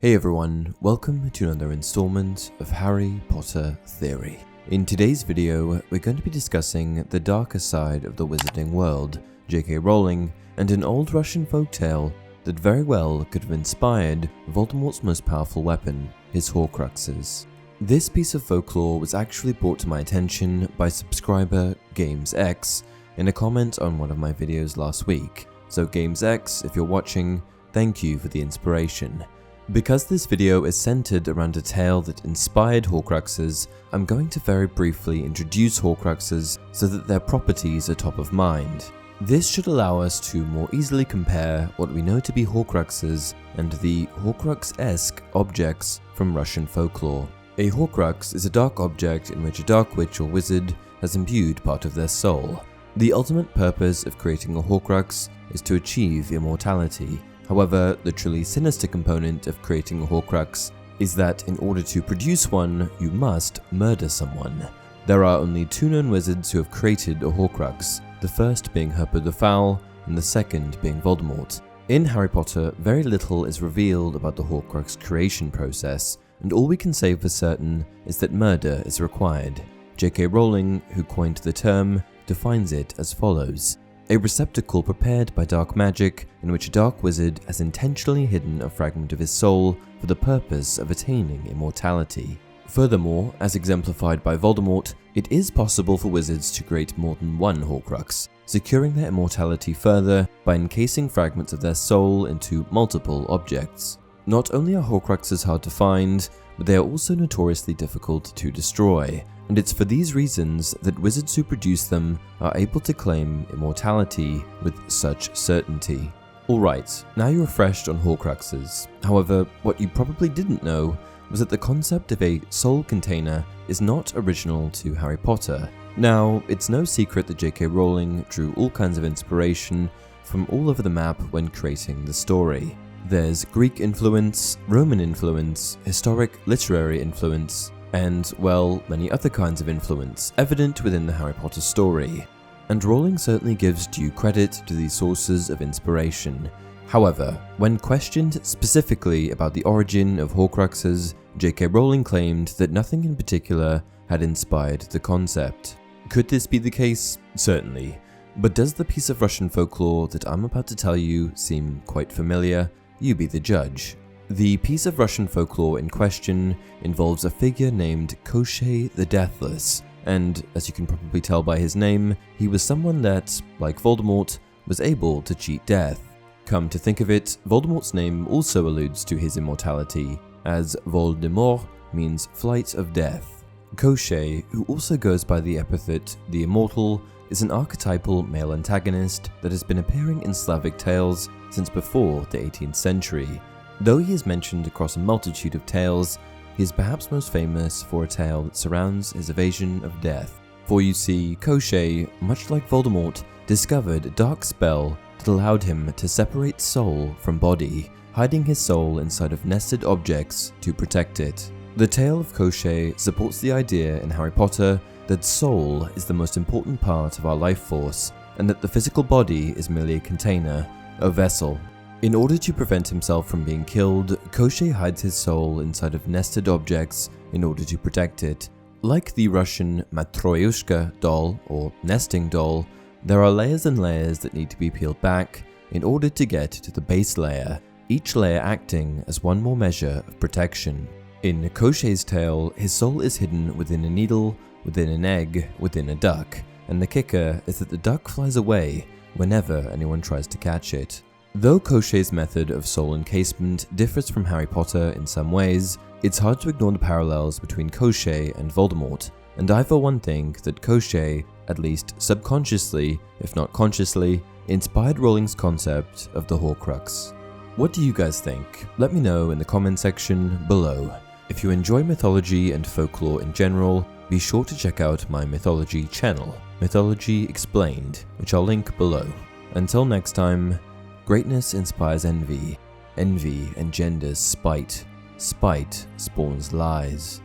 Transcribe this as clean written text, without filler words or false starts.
Hey everyone, welcome to another installment of Harry Potter Theory. In today's video, we're going to be discussing the darker side of the wizarding world, J.K. Rowling, and an old Russian folktale that very well could have inspired Voldemort's most powerful weapon, his Horcruxes. This piece of folklore was actually brought to my attention by subscriber GamesX in a comment on one of my videos last week, so GamesX, if you're watching, thank you for the inspiration. Because this video is centered around a tale that inspired Horcruxes, I'm going to very briefly introduce Horcruxes so that their properties are top of mind. This should allow us to more easily compare what we know to be Horcruxes and the horcrux-esque objects from Russian folklore. A Horcrux is a dark object in which a dark witch or wizard has imbued part of their soul. The ultimate purpose of creating a Horcrux is to achieve immortality. However, the truly sinister component of creating a Horcrux is that in order to produce one, you must murder someone. There are only two known wizards who have created a Horcrux, the first being Herpo the Foul and the second being Voldemort. In Harry Potter, very little is revealed about the Horcrux creation process, and all we can say for certain is that murder is required. J.K. Rowling, who coined the term, defines it as follows: a receptacle prepared by dark magic in which a dark wizard has intentionally hidden a fragment of his soul for the purpose of attaining immortality. Furthermore, as exemplified by Voldemort, it is possible for wizards to create more than one Horcrux, securing their immortality further by encasing fragments of their soul into multiple objects. Not only are Horcruxes hard to find, but they are also notoriously difficult to destroy, and it's for these reasons that wizards who produce them are able to claim immortality with such certainty. Alright, now you're refreshed on Horcruxes. However, what you probably didn't know was that the concept of a soul container is not original to Harry Potter. Now, it's no secret that J.K. Rowling drew all kinds of inspiration from all over the map when creating the story. There's Greek influence, Roman influence, historic literary influence, and, well, many other kinds of influence evident within the Harry Potter story. And Rowling certainly gives due credit to these sources of inspiration. However, when questioned specifically about the origin of Horcruxes, J.K. Rowling claimed that nothing in particular had inspired the concept. Could this be the case? Certainly. But does the piece of Russian folklore that I'm about to tell you seem quite familiar? You be the judge. The piece of Russian folklore in question involves a figure named Koschei the Deathless, and as you can probably tell by his name, he was someone that, like Voldemort, was able to cheat death. Come to think of it, Voldemort's name also alludes to his immortality, as Voldemort means flight of death. Koschei, who also goes by the epithet the Immortal, is an archetypal male antagonist that has been appearing in Slavic tales since before the 18th century. Though he is mentioned across a multitude of tales, he is perhaps most famous for a tale that surrounds his evasion of death. For you see, Koschei, much like Voldemort, discovered a dark spell that allowed him to separate soul from body, hiding his soul inside of nested objects to protect it. The tale of Koschei supports the idea in Harry Potter that soul is the most important part of our life force, and that the physical body is merely a container, a vessel. In order to prevent himself from being killed, Koschei hides his soul inside of nested objects in order to protect it. Like the Russian Matryoshka doll, or nesting doll, there are layers and layers that need to be peeled back in order to get to the base layer, each layer acting as one more measure of protection. In Koschei's tale, his soul is hidden within a needle, within an egg, within a duck, and the kicker is that the duck flies away whenever anyone tries to catch it. Though Koschei's method of soul encasement differs from Harry Potter in some ways, it's hard to ignore the parallels between Koschei and Voldemort, and I for one think that Koschei, at least subconsciously, if not consciously, inspired Rowling's concept of the Horcrux. What do you guys think? Let me know in the comment section below. If you enjoy mythology and folklore in general, be sure to check out my mythology channel, Mythology Explained, which I'll link below. Until next time, greatness inspires envy, envy engenders spite, spite spawns lies.